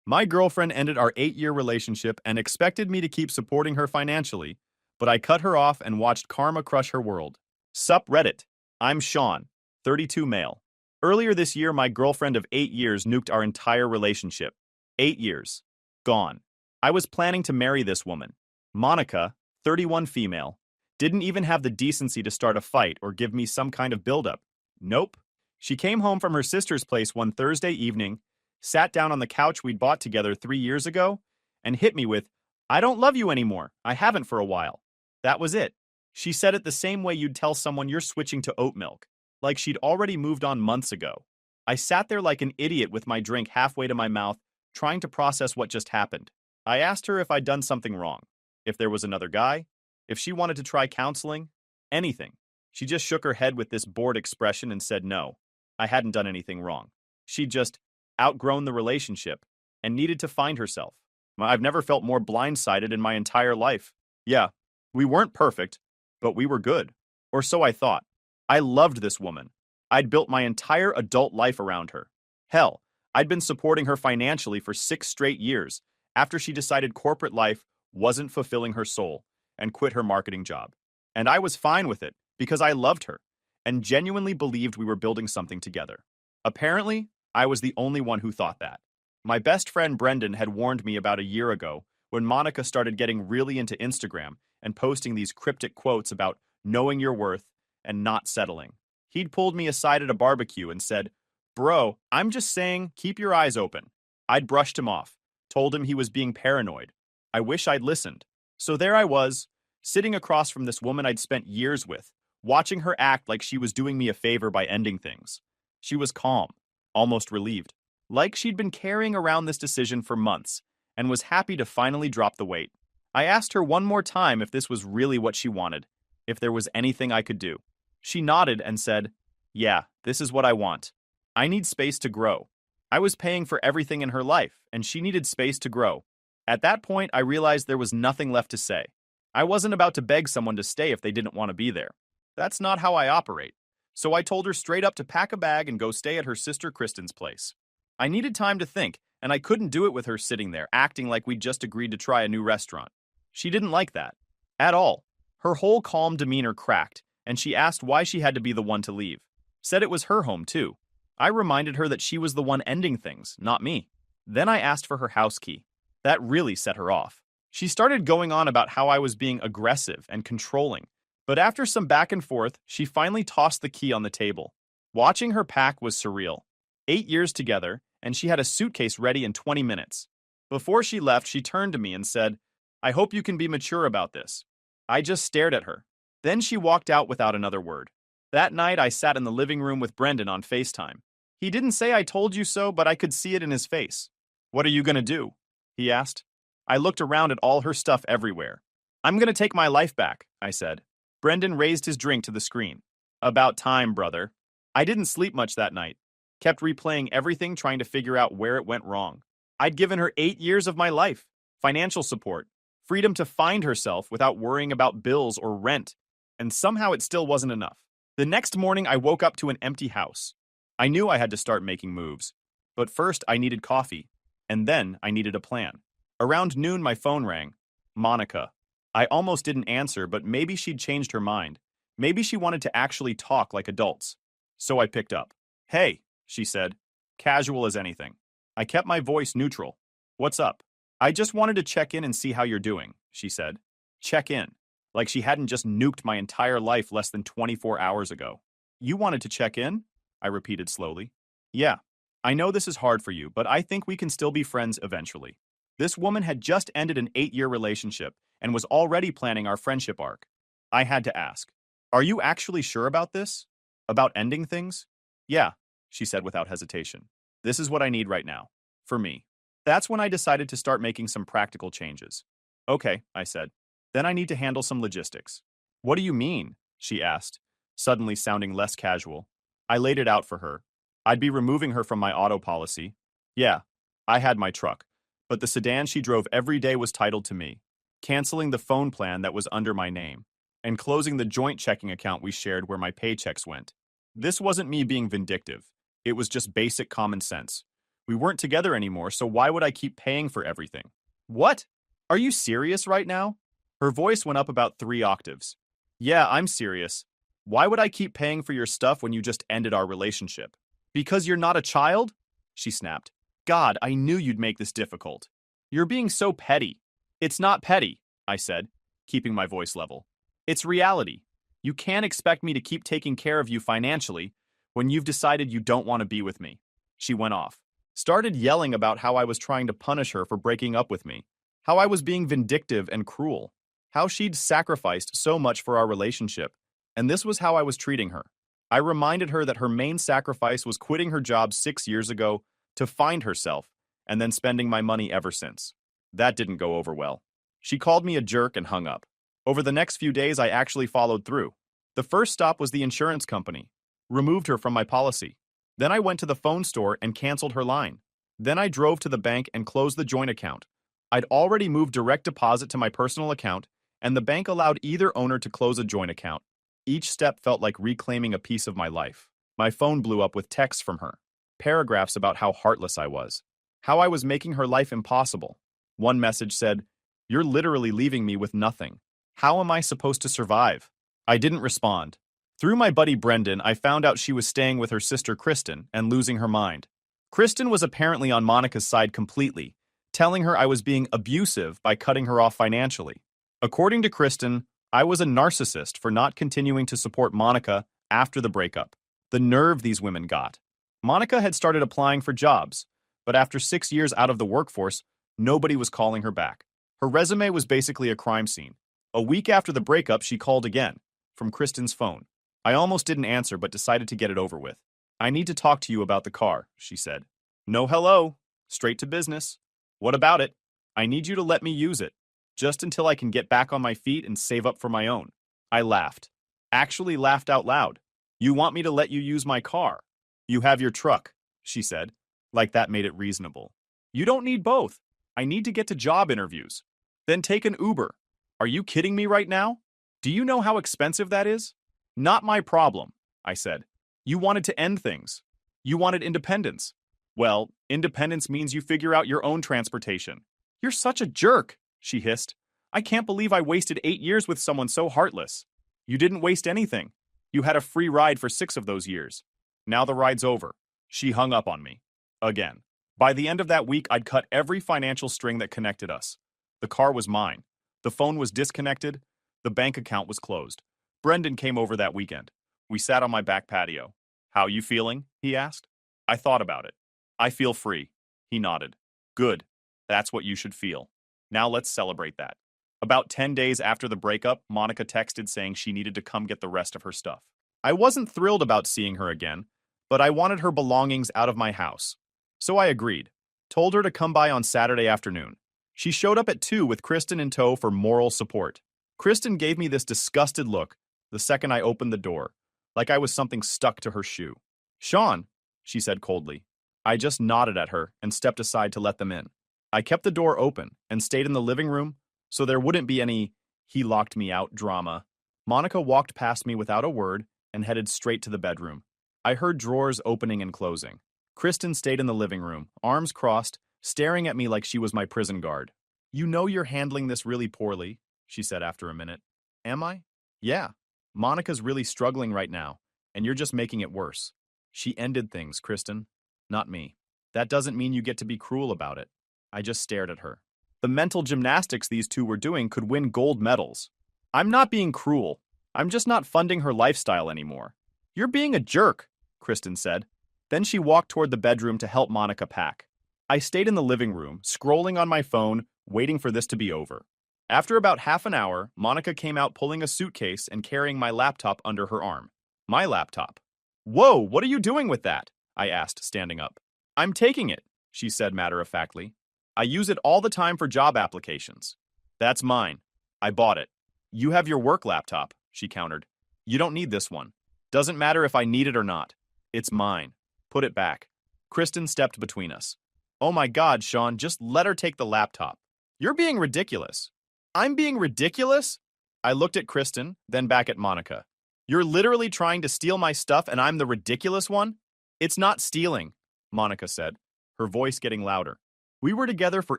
My girlfriend ended our 8-year relationship and expected me to keep supporting her financially, but I cut her off and watched karma crush her world. Sup Reddit. I'm Sean, 32 male. Earlier this year, my girlfriend of 8 years nuked our entire relationship. 8 years. Gone. I was planning to marry this woman. Monica, 31 female. Didn't even have the decency to start a fight or give me some kind of buildup. Nope. She came home from her sister's place one Thursday evening, sat down on the couch we'd bought together 3 years ago, and hit me with, "I don't love you anymore. I haven't for a while." That was it. She said it the same way you'd tell someone you're switching to oat milk, like she'd already moved on months ago. I sat there like an idiot with my drink halfway to my mouth, trying to process what just happened. I asked her if I'd done something wrong, if there was another guy, if she wanted to try counseling, anything. She just shook her head with this bored expression and said no, I hadn't done anything wrong. She'd just outgrown the relationship and needed to find herself. I've never felt more blindsided in my entire life. Yeah, we weren't perfect, but we were good. Or so I thought. I loved this woman. I'd built my entire adult life around her. Hell, I'd been supporting her financially for 6 straight years after she decided corporate life wasn't fulfilling her soul and quit her marketing job. And I was fine with it because I loved her and genuinely believed we were building something together. Apparently, I was the only one who thought that. My best friend Brendan had warned me about a year ago when Monica started getting really into Instagram and posting these cryptic quotes about knowing your worth and not settling. He'd pulled me aside at a barbecue and said, "Bro, I'm just saying, keep your eyes open." I'd brushed him off, told him he was being paranoid. I wish I'd listened. So there I was, sitting across from this woman I'd spent years with, watching her act like she was doing me a favor by ending things. She was calm, almost relieved, like she'd been carrying around this decision for months and was happy to finally drop the weight. I asked her one more time if this was really what she wanted, if there was anything I could do. She nodded and said, "Yeah, this is what I want. I need space to grow." I was paying for everything in her life, and she needed space to grow. At that point, I realized there was nothing left to say. I wasn't about to beg someone to stay if they didn't want to be there. That's not how I operate. So I told her straight up to pack a bag and go stay at her sister Kristen's place. I needed time to think, and I couldn't do it with her sitting there, acting like we'd just agreed to try a new restaurant. She didn't like that. At all. Her whole calm demeanor cracked, and she asked why she had to be the one to leave. Said it was her home, too. I reminded her that she was the one ending things, not me. Then I asked for her house key. That really set her off. She started going on about how I was being aggressive and controlling, but after some back and forth, she finally tossed the key on the table. Watching her pack was surreal. 8 years together, and she had a suitcase ready in 20 minutes. Before she left, she turned to me and said, "I hope you can be mature about this." I just stared at her. Then she walked out without another word. That night, I sat in the living room with Brendan on FaceTime. He didn't say "I told you so," but I could see it in his face. "What are you gonna do?" he asked. I looked around at all her stuff everywhere. "I'm gonna take my life back," I said. Brendan raised his drink to the screen. "About time, brother." I didn't sleep much that night. Kept replaying everything, trying to figure out where it went wrong. I'd given her 8 years of my life, financial support, freedom to find herself without worrying about bills or rent, and somehow it still wasn't enough. The next morning, I woke up to an empty house. I knew I had to start making moves, but first I needed coffee, and then I needed a plan. Around noon, my phone rang. Monica. I almost didn't answer, but maybe she'd changed her mind. Maybe she wanted to actually talk like adults. So I picked up. "Hey," she said, casual as anything. I kept my voice neutral. "What's up?" "I just wanted to check in and see how you're doing," she said. Check in. Like she hadn't just nuked my entire life less than 24 hours ago. "You wanted to check in?" I repeated slowly. "Yeah. I know this is hard for you, but I think we can still be friends eventually." This woman had just ended an 8-year relationship and was already planning our friendship arc. I had to ask, "Are you actually sure about this? About ending things?" "Yeah," she said without hesitation. "This is what I need right now. For me." That's when I decided to start making some practical changes. "Okay," I said. "Then I need to handle some logistics." "What do you mean?" she asked, suddenly sounding less casual. I laid it out for her. I'd be removing her from my auto policy. Yeah, I had my truck, but the sedan she drove every day was titled to me, canceling the phone plan that was under my name, and closing the joint checking account we shared where my paychecks went. This wasn't me being vindictive. It was just basic common sense. We weren't together anymore, so why would I keep paying for everything? What? Are you serious right now? Her voice went up about 3 octaves. Yeah, I'm serious. Why would I keep paying for your stuff when you just ended our relationship? Because you're not a child? She snapped. God, I knew you'd make this difficult. You're being so petty. It's not petty, I said, keeping my voice level. It's reality. You can't expect me to keep taking care of you financially when you've decided you don't want to be with me. She went off, started yelling about how I was trying to punish her for breaking up with me, how I was being vindictive and cruel, how she'd sacrificed so much for our relationship, and this was how I was treating her. I reminded her that her main sacrifice was quitting her job 6 years ago to find herself, and then spending my money ever since. That didn't go over well. She called me a jerk and hung up. Over the next few days, I actually followed through. The first stop was the insurance company. Removed her from my policy. Then I went to the phone store and canceled her line. Then I drove to the bank and closed the joint account. I'd already moved direct deposit to my personal account, and the bank allowed either owner to close a joint account. Each step felt like reclaiming a piece of my life. My phone blew up with texts from her. Paragraphs about how heartless I was. How I was making her life impossible. One message said, "You're literally leaving me with nothing. How am I supposed to survive?" I didn't respond. Through my buddy Brendan, I found out she was staying with her sister Kristen and losing her mind. Kristen was apparently on Monica's side completely, telling her I was being abusive by cutting her off financially. According to Kristen, I was a narcissist for not continuing to support Monica after the breakup. The nerve these women got. Monica had started applying for jobs, but after 6 years out of the workforce, nobody was calling her back. Her resume was basically a crime scene. A week after the breakup, she called again, from Kristen's phone. I almost didn't answer but decided to get it over with. "I need to talk to you about the car," she said. "No hello. Straight to business. What about it? I need you to let me use it, just until I can get back on my feet and save up for my own." I laughed. Actually laughed out loud. "You want me to let you use my car? You have your truck," she said, like that made it reasonable. "You don't need both. I need to get to job interviews. Then take an Uber. Are you kidding me right now? Do you know how expensive that is?" "Not my problem," I said. "You wanted to end things. You wanted independence. Well, independence means you figure out your own transportation." "You're such a jerk," she hissed. "I can't believe I wasted 8 years with someone so heartless." "You didn't waste anything. You had a free ride for 6 of those years. Now the ride's over." She hung up on me. Again. By the end of that week, I'd cut every financial string that connected us. The car was mine. The phone was disconnected. The bank account was closed. Brendan came over that weekend. We sat on my back patio. "How you feeling?" he asked. I thought about it. "I feel free." He nodded. "Good. That's what you should feel. Now let's celebrate that." About 10 days after the breakup, Monica texted saying she needed to come get the rest of her stuff. I wasn't thrilled about seeing her again, but I wanted her belongings out of my house. So I agreed. Told her to come by on Saturday afternoon. She showed up at 2 with Kristen in tow for moral support. Kristen gave me this disgusted look the second I opened the door, like I was something stuck to her shoe. "Sean," she said coldly. I just nodded at her and stepped aside to let them in. I kept the door open and stayed in the living room so there wouldn't be any "he locked me out" drama. Monica walked past me without a word and headed straight to the bedroom. I heard drawers opening and closing. Kristen stayed in the living room, arms crossed, staring at me like she was my prison guard. "You know you're handling this really poorly," she said after a minute. "Am I?" "Yeah. Monica's really struggling right now, and you're just making it worse. She ended things, Kristen, not me. That doesn't mean you get to be cruel about it." I just stared at her. The mental gymnastics these two were doing could win gold medals. "I'm not being cruel. I'm just not funding her lifestyle anymore." "You're being a jerk," Kristen said. Then she walked toward the bedroom to help Monica pack. I stayed in the living room, scrolling on my phone, waiting for this to be over. After about half an hour, Monica came out pulling a suitcase and carrying my laptop under her arm. My laptop. "Whoa, what are you doing with that?" I asked, standing up. "I'm taking it," she said matter-of-factly. "I use it all the time for job applications." "That's mine. I bought it." "You have your work laptop," she countered. "You don't need this one. Doesn't matter if I need it or not. It's mine. Put it back." Kristen stepped between us. "Oh my God, Sean, just let her take the laptop. You're being ridiculous." "I'm being ridiculous?" I looked at Kristen, then back at Monica. "You're literally trying to steal my stuff and I'm the ridiculous one?" "It's not stealing," Monica said. her voice getting louder. We were together for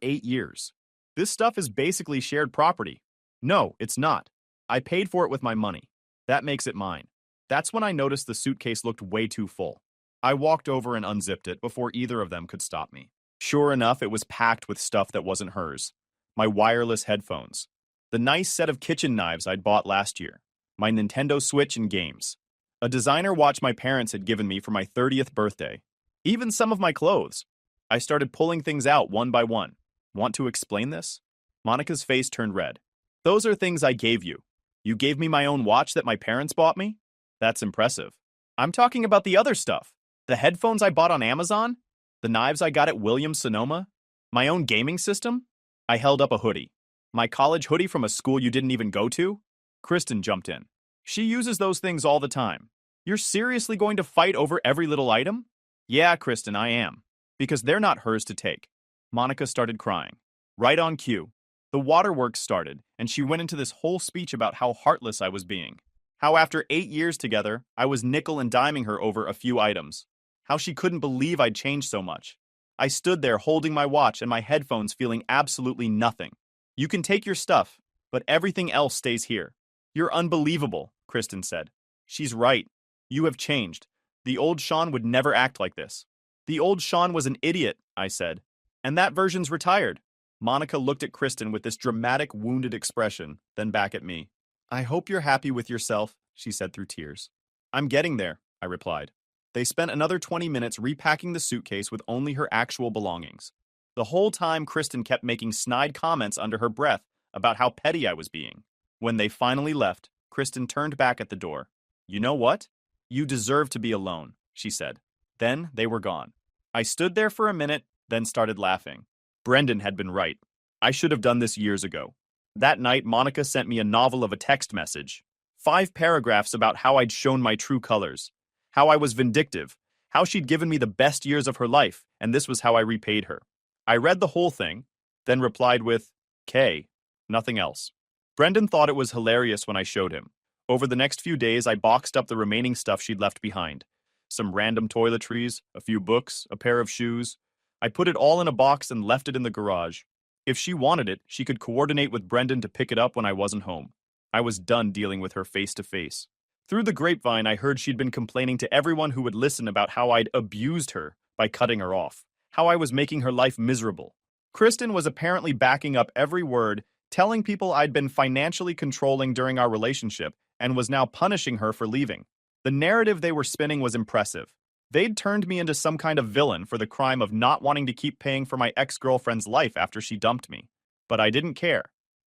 8 years. This stuff is basically shared property. No, it's not. I paid for it with my money. That makes it mine. That's when I noticed the suitcase looked way too full. I walked over and unzipped it before either of them could stop me. Sure enough, it was packed with stuff that wasn't hers. My wireless headphones. The nice set of kitchen knives I'd bought last year. My Nintendo Switch and games. A designer watch my parents had given me for my 30th birthday. Even some of my clothes. I started pulling things out one by one. Want to explain this? Monica's face turned red. Those are things I gave you. You gave me my own watch that my parents bought me? That's impressive. I'm talking about the other stuff. The headphones I bought on Amazon? The knives I got at Williams-Sonoma? My own gaming system? I held up a hoodie. My college hoodie from a school you didn't even go to? Kristen jumped in. She uses those things all the time. You're seriously going to fight over every little item? Yeah, Kristen, I am. Because they're not hers to take. Monica started crying. Right on cue. The waterworks started, and she went into this whole speech about how heartless I was being. How after 8 years together, I was nickel and diming her over a few items. How she couldn't believe I'd changed so much. I stood there holding my watch and my headphones feeling absolutely nothing. You can take your stuff, but everything else stays here. You're unbelievable, Kristen said. She's right. You have changed. The old Sean would never act like this. The old Sean was an idiot, I said. And that version's retired. Monica looked at Kristen with this dramatic, wounded expression, then back at me. I hope you're happy with yourself, she said through tears. I'm getting there, I replied. They spent another 20 minutes repacking the suitcase with only her actual belongings. The whole time, Kristen kept making snide comments under her breath about how petty I was being. When they finally left, Kristen turned back at the door. You know what? You deserve to be alone, she said. Then they were gone. I stood there for a minute, then started laughing. Brendan had been right. I should have done this years ago. That night, Monica sent me a novel of a text message. 5 paragraphs about how I'd shown my true colors. How I was vindictive. How she'd given me the best years of her life, and this was how I repaid her. I read the whole thing, then replied with, K. Nothing else. Brendan thought it was hilarious when I showed him. Over the next few days, I boxed up the remaining stuff she'd left behind. Some random toiletries, a few books, a pair of shoes. I put it all in a box and left it in the garage. If she wanted it, she could coordinate with Brendan to pick it up when I wasn't home. I was done dealing with her face to face. Through the grapevine, I heard she'd been complaining to everyone who would listen about how I'd abused her by cutting her off, how I was making her life miserable. Kristen was apparently backing up every word, telling people I'd been financially controlling during our relationship and was now punishing her for leaving. The narrative they were spinning was impressive. They'd turned me into some kind of villain for the crime of not wanting to keep paying for my ex-girlfriend's life after she dumped me. But I didn't care.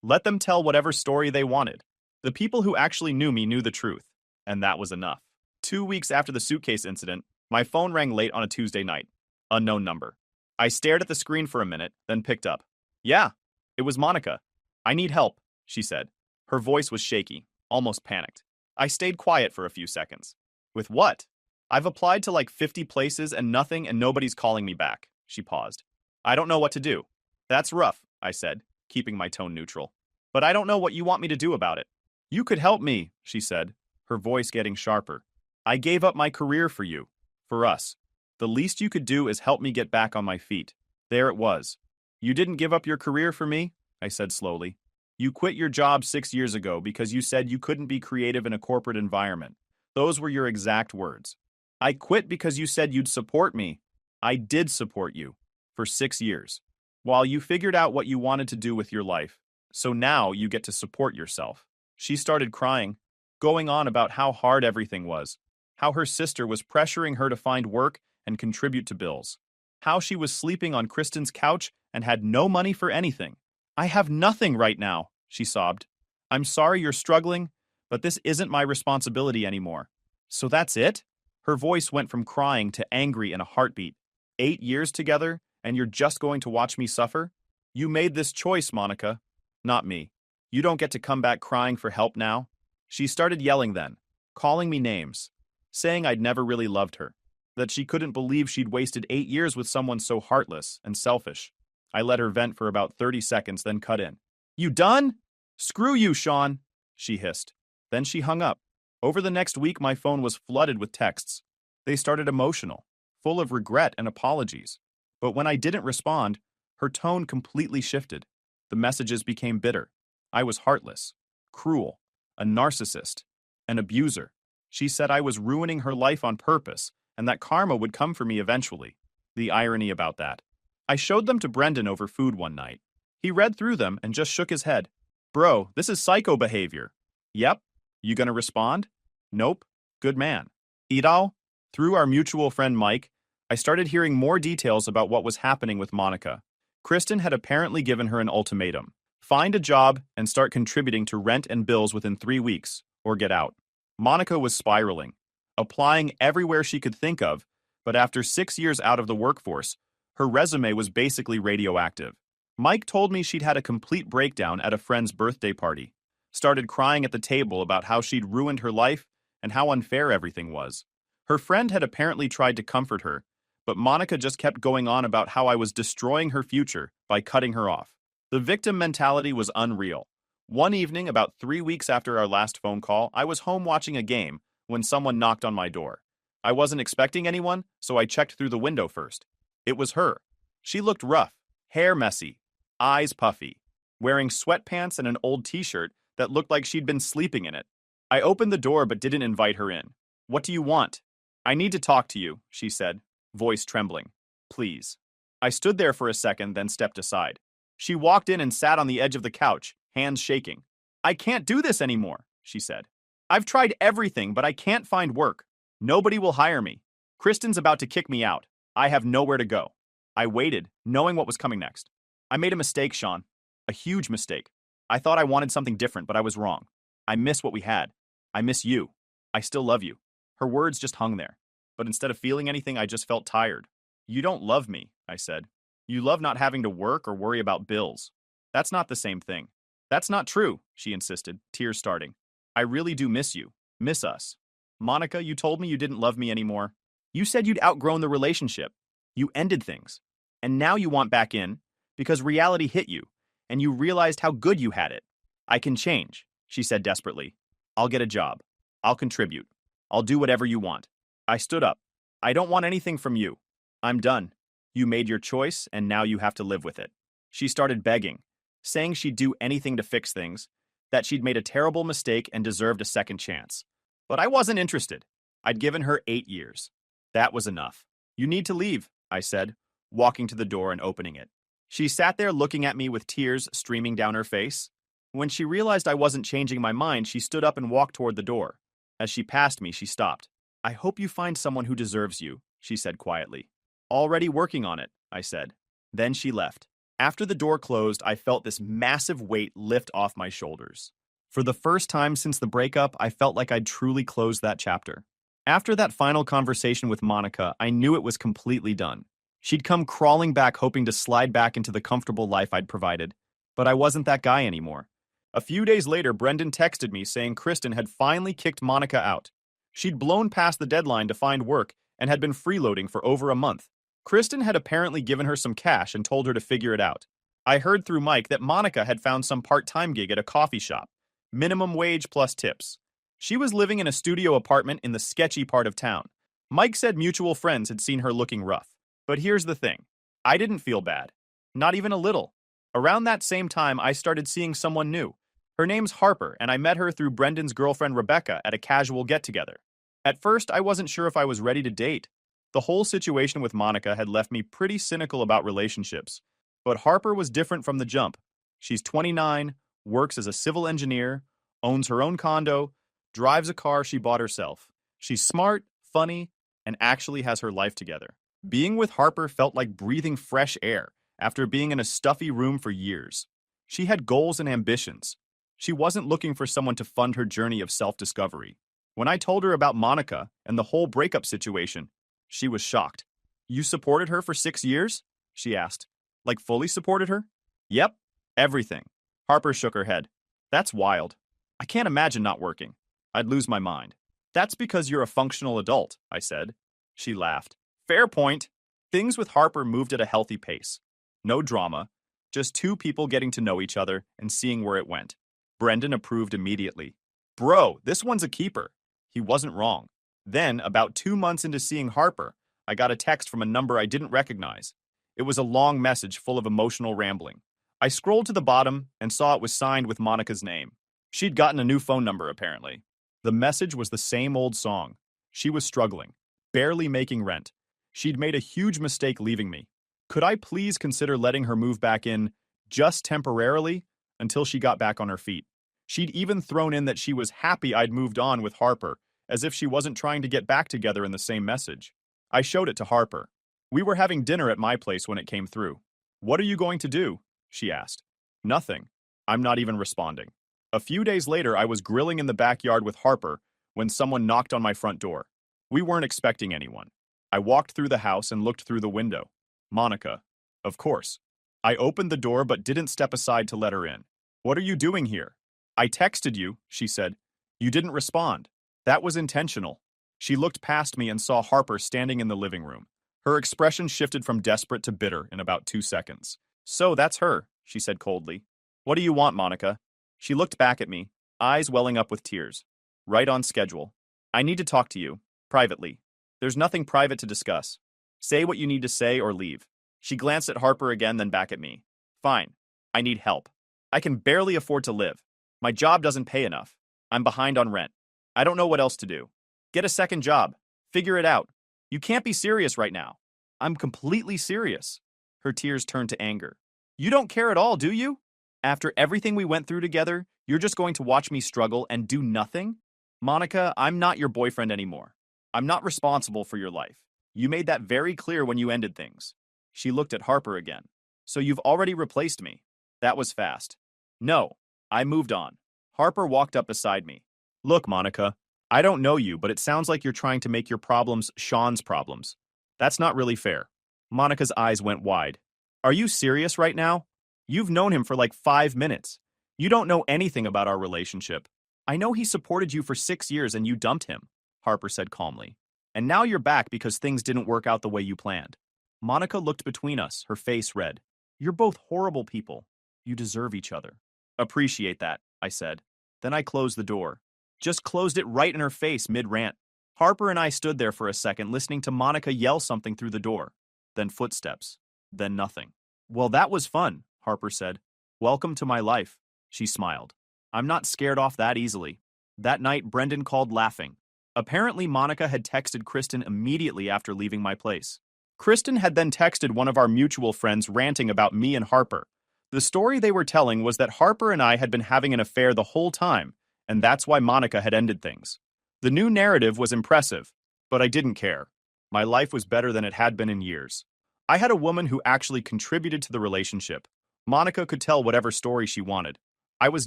Let them tell whatever story they wanted. The people who actually knew me knew the truth, and that was enough. 2 weeks after the suitcase incident, my phone rang late on a Tuesday night. Unknown number. I stared at the screen for a minute, then picked up. Yeah, it was Monica. I need help, she said. Her voice was shaky, almost panicked. I stayed quiet for a few seconds. With what? I've applied to like 50 places and nothing and nobody's calling me back, she paused. I don't know what to do. That's rough, I said, keeping my tone neutral. But I don't know what you want me to do about it. You could help me, she said, her voice getting sharper. I gave up my career for you. For us. The least you could do is help me get back on my feet. There it was. You didn't give up your career for me? I said slowly. You quit your job 6 years ago because you said you couldn't be creative in a corporate environment. Those were your exact words. I quit because you said you'd support me. I did support you. For 6 years. While you figured out what you wanted to do with your life. So now you get to support yourself. She started crying, going on about how hard everything was. How her sister was pressuring her to find work and contribute to bills. How she was sleeping on Kristen's couch and had no money for anything. I have nothing right now, she sobbed. I'm sorry you're struggling, but this isn't my responsibility anymore. So that's it? Her voice went from crying to angry in a heartbeat. 8 years together, and you're just going to watch me suffer? You made this choice, Monica. Not me. You don't get to come back crying for help now. She started yelling then, calling me names, saying I'd never really loved her, that she couldn't believe she'd wasted 8 years with someone so heartless and selfish. I let her vent for about 30 seconds, then cut in. You done? Screw you, Sean, she hissed. Then she hung up. Over the next week, my phone was flooded with texts. They started emotional, full of regret and apologies. But when I didn't respond, her tone completely shifted. The messages became bitter. I was heartless, cruel, a narcissist, an abuser. She said I was ruining her life on purpose and that karma would come for me eventually. The irony about that. I showed them to Brendan over food one night. He read through them and just shook his head. Bro, this is psycho behavior. Yep. You gonna respond? Nope. Good man. Idal? Through our mutual friend Mike, I started hearing more details about what was happening with Monica. Kristen had apparently given her an ultimatum. Find a job and start contributing to rent and bills within 3 weeks, or get out. Monica was spiraling, applying everywhere she could think of, but after 6 years out of the workforce, her resume was basically radioactive. Mike told me she'd had a complete breakdown at a friend's birthday party, started crying at the table about how she'd ruined her life and how unfair everything was. Her friend had apparently tried to comfort her, but Monica just kept going on about how I was destroying her future by cutting her off. The victim mentality was unreal. One evening, about 3 weeks after our last phone call, I was home watching a game when someone knocked on my door. I wasn't expecting anyone, so I checked through the window first. It was her. She looked rough, hair messy, eyes puffy, wearing sweatpants and an old t-shirt that looked like she'd been sleeping in it. I opened the door but didn't invite her in. What do you want? I need to talk to you, she said, voice trembling. Please. I stood there for a second, then stepped aside. She walked in and sat on the edge of the couch, hands shaking. I can't do this anymore, she said. I've tried everything, but I can't find work. Nobody will hire me. Kristen's about to kick me out. I have nowhere to go. I waited, knowing what was coming next. I made a mistake, Sean. A huge mistake. I thought I wanted something different, but I was wrong. I miss what we had. I miss you. I still love you. Her words just hung there. But instead of feeling anything, I just felt tired. You don't love me, I said. You love not having to work or worry about bills. That's not the same thing. That's not true, she insisted, tears starting. I really do miss you. Miss us. Monica, you told me you didn't love me anymore. You said you'd outgrown the relationship. You ended things. And now you want back in because reality hit you and you realized how good you had it. I can change, she said desperately. I'll get a job. I'll contribute. I'll do whatever you want. I stood up. I don't want anything from you. I'm done. You made your choice, and now you have to live with it. She started begging, saying she'd do anything to fix things, that she'd made a terrible mistake and deserved a second chance. But I wasn't interested. I'd given her 8 years. That was enough. You need to leave, I said, walking to the door and opening it. She sat there looking at me with tears streaming down her face. When she realized I wasn't changing my mind, she stood up and walked toward the door. As she passed me, she stopped. I hope you find someone who deserves you, she said quietly. Already working on it, I said. Then she left. After the door closed, I felt this massive weight lift off my shoulders. For the first time since the breakup, I felt like I'd truly closed that chapter. After that final conversation with Monica, I knew it was completely done. She'd come crawling back hoping to slide back into the comfortable life I'd provided, but I wasn't that guy anymore. A few days later, Brendan texted me saying Kristen had finally kicked Monica out. She'd blown past the deadline to find work and had been freeloading for over a month. Kristen had apparently given her some cash and told her to figure it out. I heard through Mike that Monica had found some part-time gig at a coffee shop, minimum wage plus tips. She was living in a studio apartment in the sketchy part of town. Mike said mutual friends had seen her looking rough. But here's the thing. I didn't feel bad. Not even a little. Around that same time, I started seeing someone new. Her name's Harper, and I met her through Brendan's girlfriend Rebecca at a casual get-together. At first, I wasn't sure if I was ready to date. The whole situation with Monica had left me pretty cynical about relationships. But Harper was different from the jump. She's 29, works as a civil engineer, owns her own condo, drives a car she bought herself. She's smart, funny, and actually has her life together. Being with Harper felt like breathing fresh air after being in a stuffy room for years. She had goals and ambitions. She wasn't looking for someone to fund her journey of self-discovery. When I told her about Monica and the whole breakup situation, she was shocked. You supported her for 6 years? She asked. Like fully supported her? Yep, everything. Harper shook her head. That's wild. I can't imagine not working. I'd lose my mind. That's because you're a functional adult, I said. She laughed. Fair point. Things with Harper moved at a healthy pace. No drama, just two people getting to know each other and seeing where it went. Brendan approved immediately. Bro, this one's a keeper. He wasn't wrong. Then, about 2 months into seeing Harper, I got a text from a number I didn't recognize. It was a long message full of emotional rambling. I scrolled to the bottom and saw it was signed with Monica's name. She'd gotten a new phone number, apparently. The message was the same old song. She was struggling, barely making rent. She'd made a huge mistake leaving me. Could I please consider letting her move back in, just temporarily, until she got back on her feet? She'd even thrown in that she was happy I'd moved on with Harper, as if she wasn't trying to get back together in the same message. I showed it to Harper. We were having dinner at my place when it came through. "What are you going to do?" she asked. "Nothing. I'm not even responding." A few days later, I was grilling in the backyard with Harper when someone knocked on my front door. We weren't expecting anyone. I walked through the house and looked through the window. Monica. Of course. I opened the door but didn't step aside to let her in. "What are you doing here?" "I texted you," she said. "You didn't respond." That was intentional. She looked past me and saw Harper standing in the living room. Her expression shifted from desperate to bitter in about 2 seconds. "So that's her," she said coldly. "What do you want, Monica?" She looked back at me, eyes welling up with tears. "Right on schedule. I need to talk to you, privately. There's nothing private to discuss. Say what you need to say or leave." She glanced at Harper again, then back at me. "Fine. I need help. I can barely afford to live. My job doesn't pay enough. I'm behind on rent. I don't know what else to do. Get a second job. Figure it out. You can't be serious right now." "I'm completely serious." Her tears turned to anger. "You don't care at all, do you? After everything we went through together, you're just going to watch me struggle and do nothing? Monica, I'm not your boyfriend anymore. I'm not responsible for your life. You made that very clear when you ended things." She looked at Harper again. "So you've already replaced me." That was fast. "No, I moved on." Harper walked up beside me. "Look, Monica, I don't know you, but it sounds like you're trying to make your problems Sean's problems. That's not really fair." Monica's eyes went wide. "Are you serious right now? You've known him for like 5 minutes. You don't know anything about our relationship. I know he supported you for 6 years and you dumped him," Harper said calmly. "And now you're back because things didn't work out the way you planned." Monica looked between us, her face red. "You're both horrible people. You deserve each other." "Appreciate that," I said. Then I closed the door. Just closed it right in her face mid-rant. Harper and I stood there for a second listening to Monica yell something through the door. Then footsteps. Then nothing. "Well, that was fun," Harper said. "Welcome to my life." She smiled. "I'm not scared off that easily." That night, Brendan called laughing. Apparently, Monica had texted Kristen immediately after leaving my place. Kristen had then texted one of our mutual friends ranting about me and Harper. The story they were telling was that Harper and I had been having an affair the whole time, and that's why Monica had ended things. The new narrative was impressive, but I didn't care. My life was better than it had been in years. I had a woman who actually contributed to the relationship. Monica could tell whatever story she wanted. I was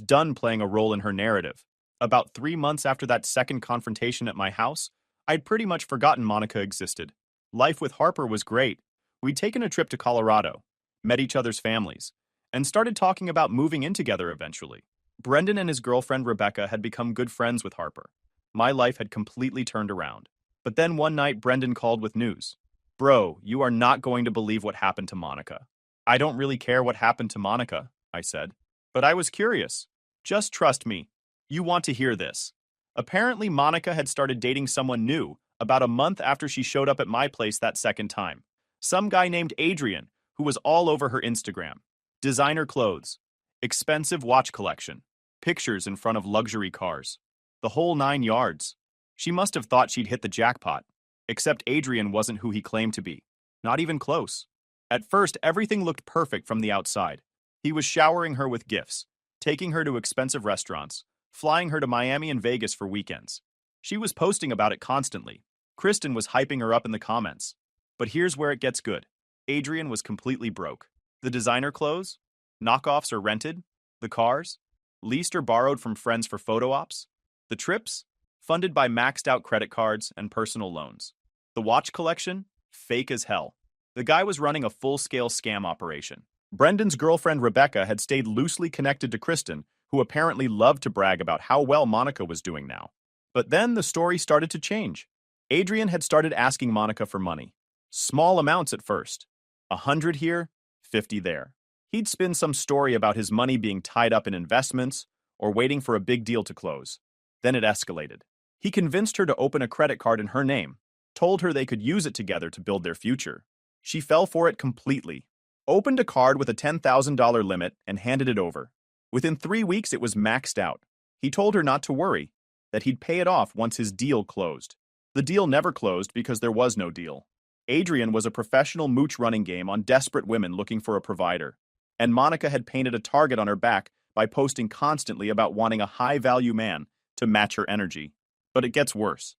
done playing a role in her narrative. About 3 months after that second confrontation at my house, I'd pretty much forgotten Monica existed. Life with Harper was great. We'd taken a trip to Colorado, met each other's families, and started talking about moving in together eventually. Brendan and his girlfriend Rebecca had become good friends with Harper. My life had completely turned around. But then one night Brendan called with news. "Bro, you are not going to believe what happened to Monica." "I don't really care what happened to Monica," I said. "But I was curious. Just trust me. You want to hear this." Apparently, Monica had started dating someone new about a month after she showed up at my place that second time. Some guy named Adrian, who was all over her Instagram. Designer clothes, expensive watch collection, pictures in front of luxury cars. The whole 9 yards. She must have thought she'd hit the jackpot. Except Adrian wasn't who he claimed to be. Not even close. At first, everything looked perfect from the outside. He was showering her with gifts, taking her to expensive restaurants, flying her to Miami and Vegas for weekends. She was posting about it constantly. Kristen was hyping her up in the comments. But here's where it gets good. Adrian was completely broke. The designer clothes? Knockoffs or rented? The cars? Leased or borrowed from friends for photo ops? The trips? Funded by maxed out credit cards and personal loans. The watch collection? Fake as hell. The guy was running a full-scale scam operation. Brendan's girlfriend Rebecca had stayed loosely connected to Kristen, who apparently loved to brag about how well Monica was doing now. But then the story started to change. Adrian had started asking Monica for money. Small amounts at first. 100 here, 50 there. He'd spin some story about his money being tied up in investments or waiting for a big deal to close. Then it escalated. He convinced her to open a credit card in her name, told her they could use it together to build their future. She fell for it completely. Opened a card with a $10,000 limit and handed it over. Within 3 weeks, it was maxed out. He told her not to worry, that he'd pay it off once his deal closed. The deal never closed because there was no deal. Adrian was a professional mooch running game on desperate women looking for a provider, and Monica had painted a target on her back by posting constantly about wanting a high-value man to match her energy. But it gets worse.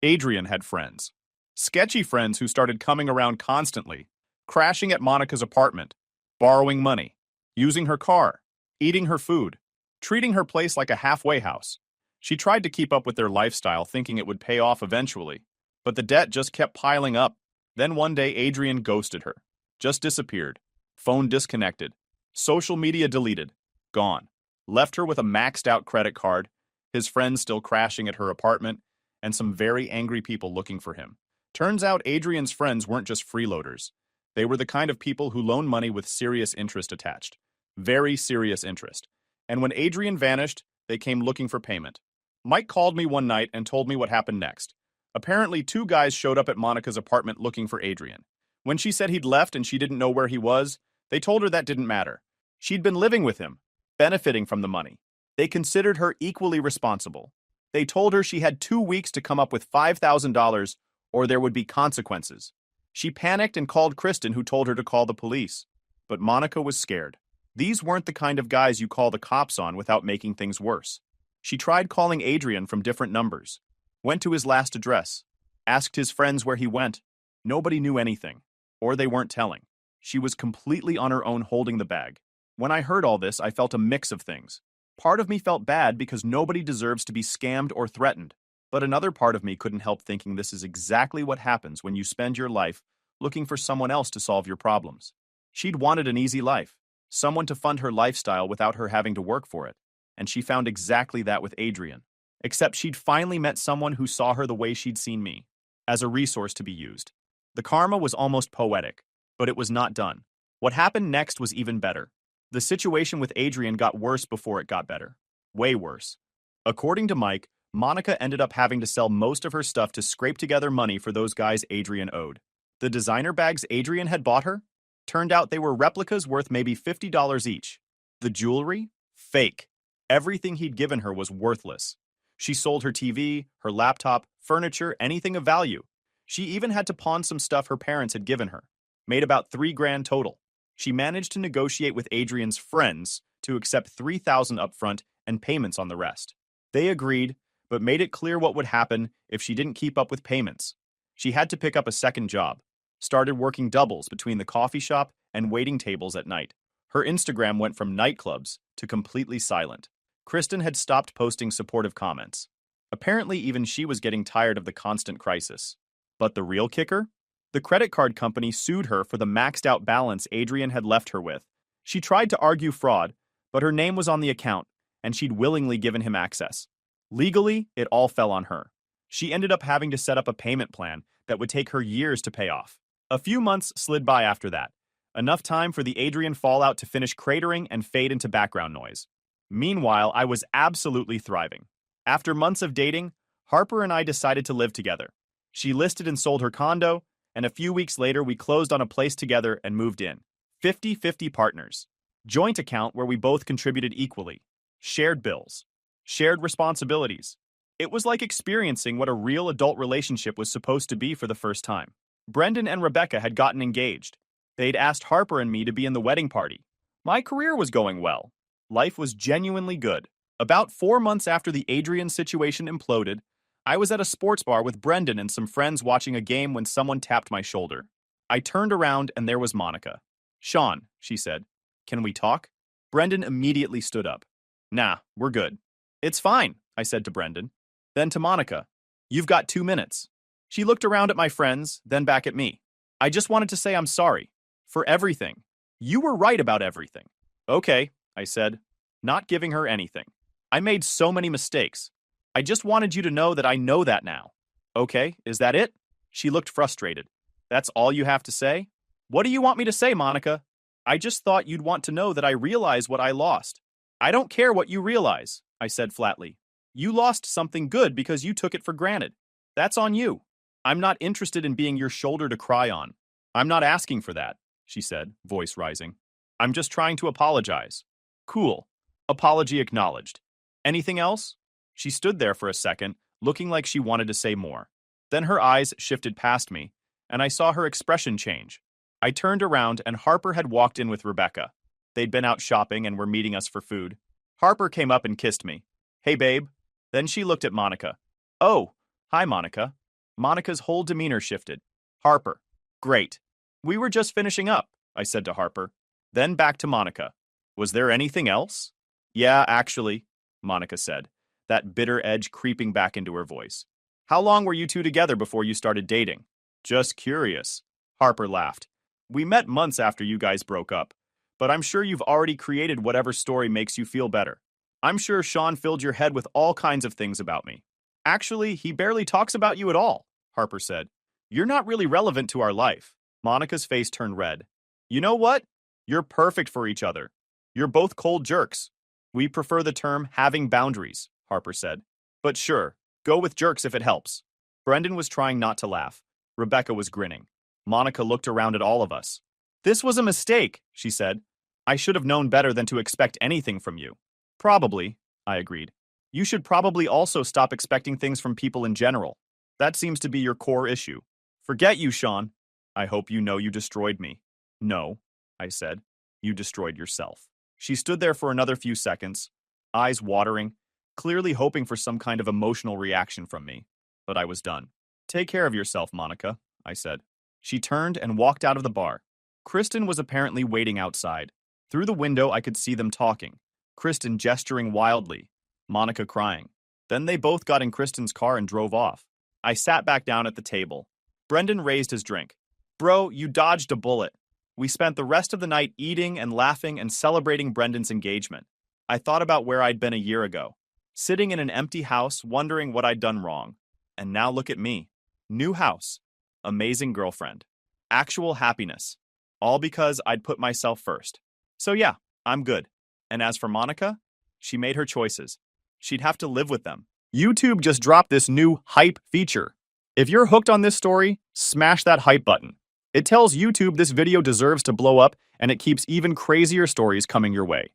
Adrian had friends. Sketchy friends who started coming around constantly, crashing at Monica's apartment, borrowing money, using her car, eating her food, treating her place like a halfway house. She tried to keep up with their lifestyle, thinking it would pay off eventually, but the debt just kept piling up. Then one day, Adrian ghosted her, just disappeared, phone disconnected, social media deleted, gone, left her with a maxed-out credit card, his friends still crashing at her apartment, and some very angry people looking for him. Turns out Adrian's friends weren't just freeloaders. They were the kind of people who loan money with serious interest attached. Very serious interest. And when Adrian vanished, they came looking for payment. Mike called me one night and told me what happened next. Apparently, 2 guys showed up at Monica's apartment looking for Adrian. When she said he'd left and she didn't know where he was, they told her that didn't matter. She'd been living with him, benefiting from the money. They considered her equally responsible. They told her she had 2 weeks to come up with $5,000 or there would be consequences. She panicked and called Kristen, who told her to call the police. But Monica was scared. These weren't the kind of guys you call the cops on without making things worse. She tried calling Adrian from different numbers, went to his last address, asked his friends where he went. Nobody knew anything, or they weren't telling. She was completely on her own holding the bag. When I heard all this, I felt a mix of things. Part of me felt bad because nobody deserves to be scammed or threatened. But another part of me couldn't help thinking this is exactly what happens when you spend your life looking for someone else to solve your problems. She'd wanted an easy life, someone to fund her lifestyle without her having to work for it. And she found exactly that with Adrian. Except she'd finally met someone who saw her the way she'd seen me, as a resource to be used. The karma was almost poetic, but it was not done. What happened next was even better. The situation with Adrian got worse before it got better. Way worse. According to Mike, Monica ended up having to sell most of her stuff to scrape together money for those guys Adrian owed. The designer bags Adrian had bought her? Turned out they were replicas worth maybe $50 each. The jewelry? Fake. Everything he'd given her was worthless. She sold her TV, her laptop, furniture, anything of value. She even had to pawn some stuff her parents had given her. Made about $3,000 total. She managed to negotiate with Adrian's friends to accept $3,000 upfront and payments on the rest. They agreed, but made it clear what would happen if she didn't keep up with payments. She had to pick up a second job. Started working doubles between the coffee shop and waiting tables at night. Her Instagram went from nightclubs to completely silent. Kristen had stopped posting supportive comments. Apparently, even she was getting tired of the constant crisis. But the real kicker? The credit card company sued her for the maxed-out balance Adrian had left her with. She tried to argue fraud, but her name was on the account, and she'd willingly given him access. Legally, it all fell on her. She ended up having to set up a payment plan that would take her years to pay off. A few months slid by after that. Enough time for the Adrian fallout to finish cratering and fade into background noise. Meanwhile, I was absolutely thriving. After months of dating, Harper and I decided to live together. She listed and sold her condo, and a few weeks later we closed on a place together and moved in. 50-50 partners. Joint account where we both contributed equally. Shared bills. Shared responsibilities. It was like experiencing what a real adult relationship was supposed to be for the first time. Brendan and Rebecca had gotten engaged. They'd asked Harper and me to be in the wedding party. My career was going well. Life was genuinely good. About 4 months after the Adrian situation imploded, I was at a sports bar with Brendan and some friends watching a game when someone tapped my shoulder. I turned around and there was Monica. "Sean," she said, "can we talk?" Brendan immediately stood up. "Nah, we're good." "It's fine," I said to Brendan. Then to Monica, "You've got 2 minutes." She looked around at my friends, then back at me. "I just wanted to say I'm sorry. For everything. You were right about everything." "Okay," I said, not giving her anything. "I made so many mistakes. I just wanted you to know that I know that now." "Okay, is that it?" She looked frustrated. "That's all you have to say?" "What do you want me to say, Monica?" "I just thought you'd want to know that I realize what I lost." "I don't care what you realize," I said flatly. "You lost something good because you took it for granted. That's on you. I'm not interested in being your shoulder to cry on." I'm not asking for that, she said, voice rising. I'm just trying to apologize. Cool. Apology acknowledged. Anything else? She stood there for a second, looking like she wanted to say more. Then her eyes shifted past me, and I saw her expression change. I turned around and Harper had walked in with Rebecca. They'd been out shopping and were meeting us for food. Harper came up and kissed me. Hey, babe. Then she looked at Monica. Oh, hi, Monica. Monica's whole demeanor shifted. Harper. Great. We were just finishing up, I said to Harper. Then back to Monica. Was there anything else? Yeah, actually, Monica said, that bitter edge creeping back into her voice. How long were you two together before you started dating? Just curious. Harper laughed. We met months after you guys broke up, but I'm sure you've already created whatever story makes you feel better. I'm sure Sean filled your head with all kinds of things about me. Actually, he barely talks about you at all, Harper said. You're not really relevant to our life. Monica's face turned red. You know what? You're perfect for each other. You're both cold jerks. We prefer the term having boundaries, Harper said. But sure, go with jerks if it helps. Brendan was trying not to laugh. Rebecca was grinning. Monica looked around at all of us. This was a mistake, she said. I should have known better than to expect anything from you. Probably, I agreed. You should probably also stop expecting things from people in general. That seems to be your core issue. Forget you, Sean. I hope you know you destroyed me. No, I said. You destroyed yourself. She stood there for another few seconds, eyes watering, clearly hoping for some kind of emotional reaction from me. But I was done. Take care of yourself, Monica, I said. She turned and walked out of the bar. Kristen was apparently waiting outside. Through the window, I could see them talking. Kristen gesturing wildly, Monica crying. Then they both got in Kristen's car and drove off. I sat back down at the table. Brendan raised his drink. Bro, you dodged a bullet. We spent the rest of the night eating and laughing and celebrating Brendan's engagement. I thought about where I'd been a year ago, sitting in an empty house wondering what I'd done wrong. And now look at me. New house. Amazing girlfriend. Actual happiness. All because I'd put myself first. So yeah, I'm good. And as for Monica, she made her choices. She'd have to live with them. YouTube just dropped this new hype feature. If you're hooked on this story, smash that hype button. It tells YouTube this video deserves to blow up, and it keeps even crazier stories coming your way.